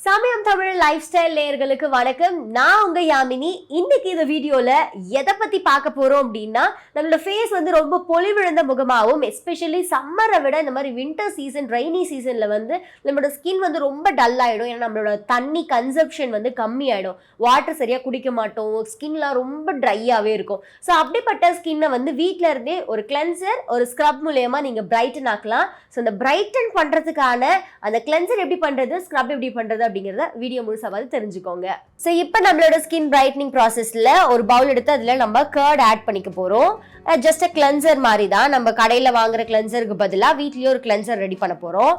சமயம் Tamil life style நேயர்களுக்கு வணக்கம். நான் உங்க யாமினி. இன்னைக்கு இந்த வீடியோல எதை பத்தி பார்க்க போறோம் அப்படின்னா, நம்மளோட ஃபேஸ் வந்து ரொம்ப பொலிவிழந்த முகமாகவும், எஸ்பெஷலி சம்மரை விட இந்த மாதிரி வின்டர் சீசன், ரெய்னி சீசன்ல வந்து நம்மளோட ஸ்கின் வந்து ரொம்ப டல் ஆயிடும். ஏன்னா நம்மளோட தண்ணி கன்சப்ஷன் வந்து கம்மி ஆயிடும். வாட்டர் சரியா குடிக்க மாட்டோம், ஸ்கின்லாம் ரொம்ப ட்ரையாவே இருக்கும். ஸோ அப்படிப்பட்ட ஸ்கின்னை வந்து வீட்டில இருந்தே ஒரு கிளென்சர், ஒரு ஸ்க்ரப் மூலயமா நீங்க பிரைட்டன் ஆக்கலாம். ஸோ அந்த பிரைட்டன் பண்றதுக்கான அந்த கிளென்சர் எப்படி பண்றது, ஸ்க்ரப் எப்படி பண்றது அப்படிங்கறத வீடியோ முழுசா பார்த்து தெரிஞ்சுக்கோங்க. ஸோ இப்போ நம்மளோட ஸ்கின் பிரைட்னிங் ப்ராசஸ்ல ஒரு பவுல் எடுத்து அதில் நம்ம கர்ட் ஆட் பண்ணிக்க போறோம். ஜஸ்ட் கிளென்சர் மாதிரி தான். நம்ம கடையில வாங்குற கிளென்சருக்கு பதிலாக வீட்லயே ஒரு கிளென்சர் ரெடி பண்ண போறோம்.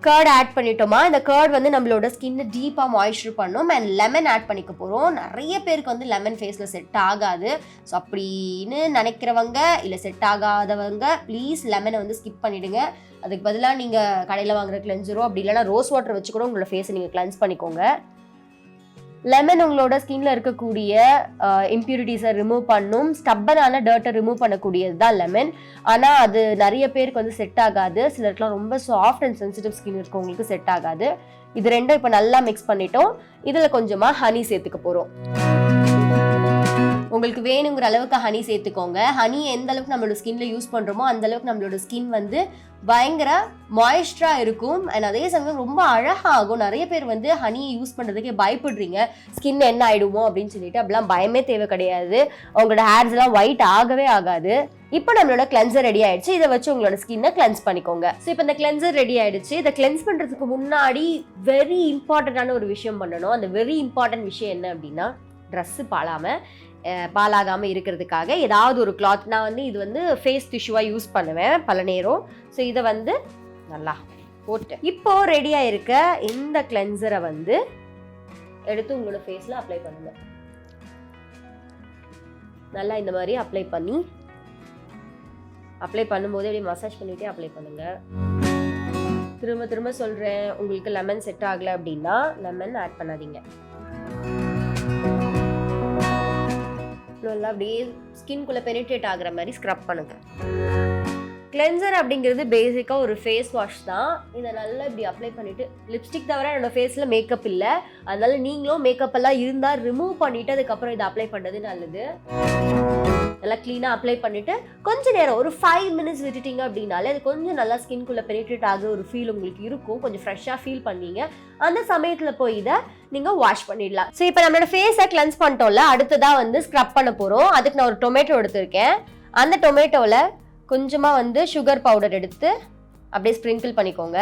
கர்ட் ஆட் பண்ணிட்டோமா, இந்த கர்ட் வந்து நம்மளோட ஸ்கின்னை டீப்பாக மாய்ஸ்சர் பண்ணும். அண்ட் லெமன் ஆட் பண்ணிக்க போகிறோம். நிறைய பேருக்கு வந்து லெமன் ஃபேஸில் செட் ஆகாது. ஸோ அப்படின்னு நினைக்கிறவங்க இல்லை செட் ஆகாதவங்க ப்ளீஸ் லெமனை வந்து ஸ்கிப் பண்ணிவிடுங்க. அதுக்கு பதிலாக நீங்கள் கடையில் வாங்குற கிளென்சரோ அப்படி இல்லைனா ரோஸ் வாட்டர் வச்சு கூட உங்களோட ஃபேஸை நீங்கள் கிளென்ஸ் பண்ணிக்கோங்க. லெமன் உங்களோட ஸ்கின்ல இருக்கக்கூடிய இம்ப்யூரிட்டிஸை ரிமூவ் பண்ணும். ஸ்டப்பனான டர்ட்டை ரிமூவ் பண்ணக்கூடியது தான் லெமன். ஆனால் அது நிறைய பேருக்கு வந்து செட் ஆகாது. சிலருக்குலாம் ரொம்ப சாஃப்ட் அண்ட் சென்சிட்டிவ் ஸ்கின் இருக்கவங்களுக்கு செட் ஆகாது. இது ரெண்டும் இப்போ நல்லா மிக்ஸ் பண்ணிட்டோம். இதில் கொஞ்சமாக ஹனி சேர்த்துக்க போகிறோம். உங்களுக்கு வேணுங்கிற அளவுக்கு ஹனி சேர்த்துக்கோங்க. ஹனி எந்த அளவுக்கு நம்மளோட ஸ்கின்ல யூஸ் பண்ணுறோமோ அந்த அளவுக்கு நம்மளோட ஸ்கின் வந்து பயங்கர மாய்ஸ்டராக இருக்கும். அண்ட் அதே சமயம் ரொம்ப அழகாகும். நிறைய பேர் வந்து ஹனியை யூஸ் பண்ணுறதுக்கே பயப்படுறீங்க, ஸ்கின் என்ன ஆகிடுமோ அப்படின்னு சொல்லிட்டு. அப்படிலாம் பயமே தேவை கிடையாது. அவங்களோட ஹேர்ஸ்லாம் ஒயிட் ஆகவே ஆகாது. இப்போ நம்மளோட கிளென்சர் ரெடி ஆயிடுச்சு. இதை வச்சு உங்களோட ஸ்கின்னை கிளென்ஸ் பண்ணிக்கோங்க. ஸோ இப்போ இந்த கிளென்சர் ரெடி ஆயிடுச்சு. இதை கிளென்ஸ் பண்ணுறதுக்கு முன்னாடி வெரி இம்பார்ட்டண்ட்டான ஒரு விஷயம் பண்ணணும். அந்த வெரி இம்பார்ட்டன்ட் விஷயம் என்ன அப்படின்னா, ட்ரெஸ்ஸு பாலாகாமல் இருக்கிறதுக்காக ஏதாவது ஒரு கிளாத், நான் வந்து இது வந்து ஃபேஸ் டிஷ்யூவாக யூஸ் பண்ணுவேன் பல நேரம். ஸோ இதை வந்து நல்லா போட்டு இப்போ ரெடியாக இருக்க இந்த கிளென்சரை வந்து எடுத்து உங்களோட ஃபேஸில் அப்ளை பண்ணுங்க. நல்லா இந்த மாதிரி அப்ளை பண்ணும்போது அப்படியே மசாஜ் பண்ணிகிட்டே அப்ளை பண்ணுங்க. திரும்ப திரும்ப சொல்கிறேன், உங்களுக்கு லெமன் செட் ஆகலை அப்படின்னா லெமன் ஆட் பண்ணாதீங்க. நல்லா அப்படியே ஸ்கின்குள்ளே பெனிட்ரேட் ஆகிற மாதிரி ஸ்க்ரப் பண்ணுங்க. கிளென்சர் அப்படிங்கிறது பேசிக்காக ஒரு ஃபேஸ் வாஷ் தான். இதை நல்லா இப்படி அப்ளை பண்ணிவிட்டு, லிப்ஸ்டிக் தவிர என்னோட ஃபேஸில் மேக்கப் இல்லை, அதனால நீங்களும் மேக்கப் எல்லாம் இருந்தால் ரிமூவ் பண்ணிவிட்டு அதுக்கப்புறம் இதை அப்ளை பண்ணுறது நல்லது. நல்லா க்ளீனாக அப்ளை பண்ணிவிட்டு கொஞ்சம் நேரம் ஒரு 5 minutes விட்டுட்டீங்க அப்படின்னாலே அது கொஞ்சம் நல்லா ஸ்கின்குள்ளே பெனிட்ரேட் ஆகுற ஒரு ஃபீல் உங்களுக்கு இருக்கும். கொஞ்சம் ஃப்ரெஷ்ஷாக ஃபீல் பண்ணுவீங்க. அந்த சமயத்தில் போய் இதை நீங்கள் வாஷ் பண்ணிடலாம். ஸோ இப்போ நம்மளோட ஃபேஸை கிளென்ஸ் பண்ணிட்டோம்ல, அடுத்ததாக வந்து ஸ்க்ரப் பண்ண போகிறோம். அதுக்கு நான் ஒரு டொமேட்டோ எடுத்திருக்கேன். அந்த டொமேட்டோவில் கொஞ்சமாக வந்து சுகர் பவுடர் எடுத்து அப்படியே ஸ்ப்ரிங்கிள் பண்ணிக்கோங்க.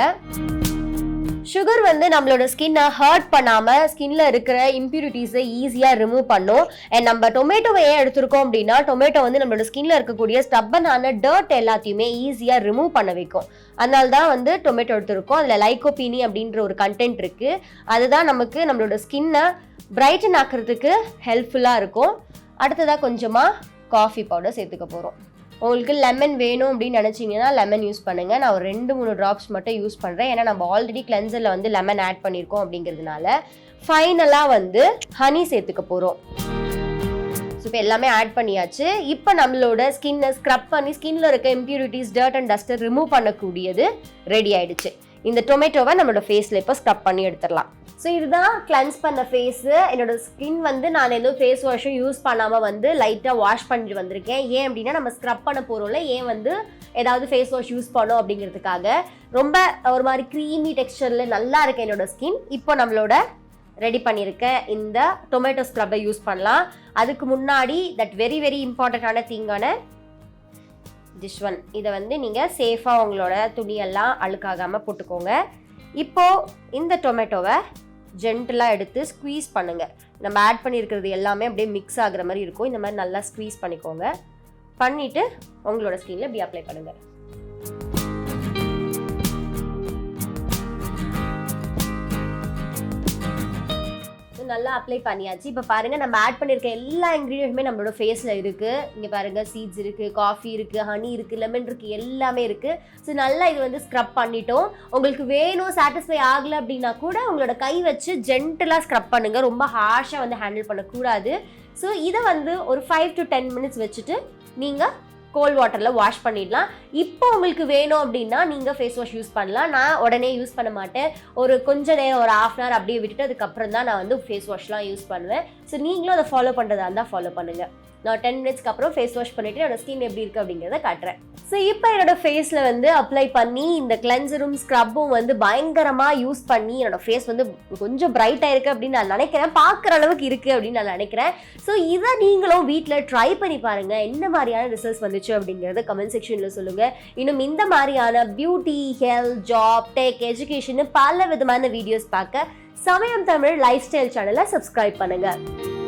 சுகர் வந்து நம்மளோட ஸ்கின்னை ஹர்ட் பண்ணாமல் ஸ்கின்ல இருக்கிற இம்ப்யூரிட்டிஸை ஈஸியாக ரிமூவ் பண்ணும். அண்ட் நம்ம டொமேட்டோவை ஏன் எடுத்திருக்கோம் அப்படின்னா, டொமேட்டோ வந்து நம்மளோட ஸ்கின்ல இருக்கக்கூடிய ஸ்டப்பனான டர்ட் எல்லாத்தையுமே ஈஸியாக ரிமூவ் பண்ண வைக்கும். அதனால தான் வந்து டொமேட்டோ எடுத்திருக்கோம். அதில் லைகோபீனி அப்படின்ற ஒரு கண்டென்ட் இருக்குது. அதுதான் நமக்கு நம்மளோட ஸ்கின்னை பிரைட்டன் ஆக்கிறதுக்கு ஹெல்ப்ஃபுல்லாக இருக்கும். அடுத்ததாக கொஞ்சமாக காஃபி பவுடர் சேர்த்துக்க போகிறோம். உங்களுக்கு லெமன் வேணும் அப்படின்னு நினச்சிங்கன்னா லெமன் யூஸ் பண்ணுங்கள். நான் ஒரு 2-3 ட்ராப்ஸ் மட்டும் யூஸ் பண்ணுறேன். ஏன்னா நம்ம ஆல்ரெடி கிளென்சரில் வந்து லெமன் ஆட் பண்ணியிருக்கோம் அப்படிங்கிறதுனால. ஃபைனலாக வந்து ஹனி சேர்த்துக்க போகிறோம். ஸோ இப்போ எல்லாமே ஆட் பண்ணியாச்சு. இப்போ நம்மளோட ஸ்கின்னை ஸ்க்ரப் பண்ணி ஸ்கின்ல இருக்க இம்ப்யூரிட்டிஸ், டர்ட் அண்ட் டஸ்ட்டை ரிமூவ் பண்ணக்கூடியது ரெடி ஆயிடுச்சு. இந்த டொமேட்டோவை நம்மளோட ஃபேஸில் இப்போ ஸ்க்ரப் பண்ணி எடுத்துடலாம். ஸோ இதுதான் கிளென்ஸ் பண்ண ஃபேஸு. என்னோட ஸ்கின் வந்து நான் எதுவும் ஃபேஸ் வாஷும் யூஸ் பண்ணாமல் வந்து லைட்டாக வாஷ் பண்ணிட்டு வந்திருக்கேன். ஏன் அப்படின்னா, நம்ம ஸ்க்ரப் பண்ண போகிறோம்ல, ஏன் வந்து ஏதாவது ஃபேஸ் வாஷ் யூஸ் பண்ணோம் அப்படிங்கிறதுக்காக. ரொம்ப ஒரு மாதிரி க்ரீமி டெக்ஸ்சரில் நல்லா இருக்கு என்னோட ஸ்கின். இப்போ நம்மளோட ரெடி பண்ணியிருக்க இந்த டொமேட்டோ ஸ்க்ரப்பை யூஸ் பண்ணலாம். அதுக்கு முன்னாடி தட் வெரி வெரி இம்பார்ட்டண்ட்டான திங்கான திஸ் ஒன், இதை வந்து நீங்கள் சேஃபாக உங்களோட துணியெல்லாம் அழுக்காகாமல் போட்டுக்கோங்க. இப்போது இந்த டொமேட்டோவை ஜென்டலாக எடுத்து ஸ்க்வீஸ் பண்ணுங்கள். நம்ம ஆட் பண்ணியிருக்கிறது எல்லாமே அப்படியே மிக்ஸ் ஆகுற மாதிரி இருக்கும். இந்த மாதிரி நல்லா ஸ்க்வீஸ் பண்ணிக்கோங்க. பண்ணிவிட்டு உங்களோட ஸ்கின்ல இப்படி அப்ளை பண்ணுங்கள். நல்லா அப்ளை பண்ணியாச்சு. இப்போ பாருங்க, நம்ம ஆட் பண்ணியிருக்க எல்லா இன்க்ரீடியன்ட்டுமே நம்மளோட ஃபேஸில் இருக்குது. இங்கே பாருங்கள், சீட்ஸ் இருக்குது, காஃபி இருக்குது, ஹனி இருக்குது, லெமன் இருக்குது, எல்லாமே இருக்குது. ஸோ நல்லா இது வந்து ஸ்க்ரப் பண்ணிட்டோம். உங்களுக்கு வேணும், சாட்டிஸ்ஃபை ஆகலை அப்படின்னா கூட உங்களோட கை வச்சு ஜென்டலாக ஸ்க்ரப் பண்ணுங்கள். ரொம்ப ஹார்ஷாக வந்து ஹேண்டில் பண்ணக்கூடாது. ஸோ இதை வந்து ஒரு 5 to 10 minutes வச்சுட்டு நீங்கள் கோல்ட் வாட்டரில் வாஷ் பண்ணிடலாம். இப்போ உங்களுக்கு வேணும் அப்படின்னா நீங்கள் ஃபேஸ் வாஷ் யூஸ் பண்ணலாம். நான் உடனே யூஸ் பண்ண மாட்டேன். ஒரு கொஞ்ச நேரம் ஒரு 1/2 hour அப்படியே விட்டுட்டு அதுக்கப்புறம் தான் நான் வந்து ஃபேஸ் வாஷ்லாம் யூஸ் பண்ணுவேன். ஸோ நீங்களும் அதை ஃபாலோ பண்ணுறதா இருந்தால் ஃபாலோ பண்ணுங்கள். நான் 10 minutesக்கு அப்புறம் ஃபேஸ் வாஷ் பண்ணிவிட்டு என்னோட ஸ்கின் எப்படி இருக்குது அப்படிங்கிறத காட்டுறேன். ஸோ இப்போ என்னோட ஃபேஸில் வந்து அப்ளை பண்ணி இந்த கிளென்சரும் ஸ்க்ரப்பும் வந்து பயங்கரமாக யூஸ் பண்ணி என்னோட ஃபேஸ் வந்து கொஞ்சம் பிரைட்டாக இருக்குது அப்படின்னு நான் நினைக்கிறேன். பார்க்குற அளவுக்கு இருக்குது அப்படின்னு நான் நினைக்கிறேன். ஸோ இதை நீங்களும் வீட்டில் ட்ரை பண்ணி பாருங்கள். என்ன மாதிரியான ரிசல்ட்ஸ் வந்துச்சு அப்படிங்கிறத கமெண்ட் செக்ஷனில் சொல்லுங்கள். இன்னும் இந்த மாதிரியான beauty, health, job, tech, education பல விதமான வீடியோஸ் பார்க்க சமயம் தமிழ் லைஃப் ஸ்டைல் சேனலை சப்ஸ்கிரைப் பண்ணுங்கள்.